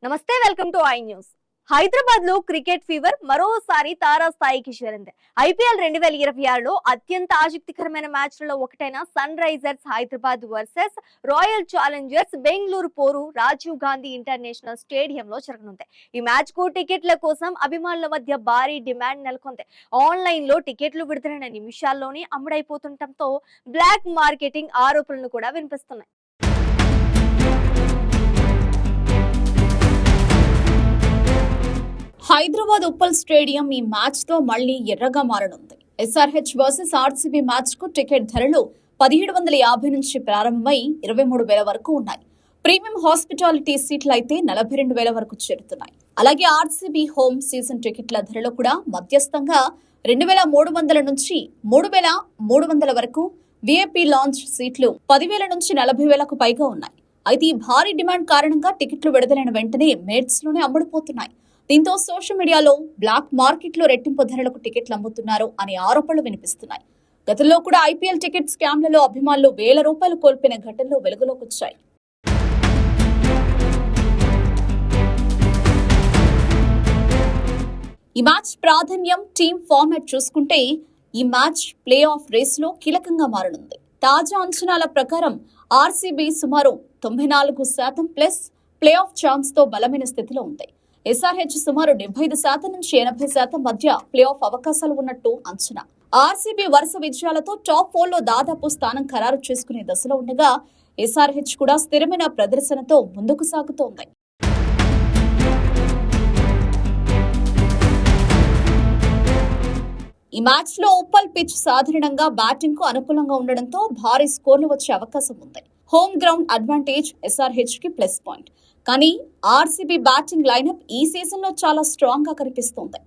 నమస్తే, welcome to I news. Hyderabad లో cricket fever మరోసారి తారాస్థాయికి చేరింది. ఐపీఎల్ 2026లో అత్యంత ఆసక్తికరమైన మ్యాచ్లలో ఒకటైన Sunrisers Hyderabad versus Royal Challengers Bengaluru పోరు రాజీవ్ గాంధీ ఇంటర్నేషనల్ స్టేడియంలో జరగనుంది. ఈ మ్యాచ్ కు టికెట్ల కోసం అభిమానుల మధ్య భారీ డిమాండ్ నెలకొంది. ఆన్లైన్ లో టికెట్లు విడుదలైన నిమిషాల్లోనే అమ్ముడైపోతుండటంతో బ్లాక్ మార్కెటింగ్ ఆరోపణలు కూడా వినిపిస్తున్నాయి. హైదరాబాద్ ఉప్పల్ స్టేడియం ఈ మ్యాచ్ తో మళ్లీ ఎర్రగా మారనుంది. ఎస్ఆర్హెచ్ వర్సెస్ ఆర్సీబీ మ్యాచ్ కు టికెట్ ధరలు 1750 నుంచి ప్రారంభమై 23,000 వరకు ఉన్నాయి. ప్రీమియం హాస్పిటాలిటీ సీట్లు అయితే 42,000 వరకు చేరుతున్నాయి. అలాగే ఆర్సీబీ హోమ్ సీజన్ టికెట్ల ధరలు కూడా మధ్యస్థంగా 2,300 నుంచి 3,300 వరకు, విఐపీ లాంచ్ సీట్లు 10,000 నుంచి 40,000కు పైగా ఉన్నాయి. అయితే ఈ భారీ డిమాండ్ కారణంగా టికెట్లు విడుదలైన వెంటనే మేట్స్ లోనే అమ్ముడుపోతున్నాయి. దీంతో సోషల్ మీడియాలో బ్లాక్ మార్కెట్ లో రెట్టింపు ధరలకు టికెట్లు అమ్ముతున్నారు అనే ఆరోపణలు వినిపిస్తున్నాయి. గతంలో కూడా ఐపీఎల్ టికెట్ స్కామ్లలో అభిమానులు ₹1,000 కోల్పోయిన ఘటనలు వెలుగులోకి వచ్చాయి. ఈ మ్యాచ్ ప్రాధాన్యం, టీమ్ ఫార్మాట్ చూసుకుంటే ఈ మ్యాచ్ ప్లే ఆఫ్ రేస్ లో కీలకంగా మారనుంది. తాజా అంచనాల ప్రకారం ఆర్సీబీ సుమారు 94% ప్లస్ ప్లే ఆఫ్ ఛాన్స్ తో బలమైన స్థితిలో ఉంది. ఎస్ఆర్హెచ్ సుమారు 75% నుంచి 80% మధ్య ప్లే ఆఫ్ అవకాశాలు ఉన్నట్టు అంచనా. ఆర్సీబీ వరుస విజయాలతో టాప్ 4 లో దాదాపు స్థానం ఖరారు చేసుకునే దశలో ఉండగా ఎస్ఆర్హెచ్ కూడా స్థిరమైన ప్రదర్శనతో ముందుకు సాగుతోంది. ఈ మ్యాచ్ లో ఉప్పల్ పిచ్ సాధారణంగా బ్యాటింగ్ కు అనుకూలంగా ఉండడంతో భారీ స్కోర్లు వచ్చే అవకాశం ఉంది. హోమ్ గ్రౌండ్ అడ్వాంటేజ్ ఎస్ఆర్హెచ్ కి ప్లస్ పాయింట్. కానీ ఆర్సీబీ బ్యాటింగ్ లైనప్ ఈ సీజన్ లో చాలా స్ట్రాంగ్ గా కనిపిస్తోంది.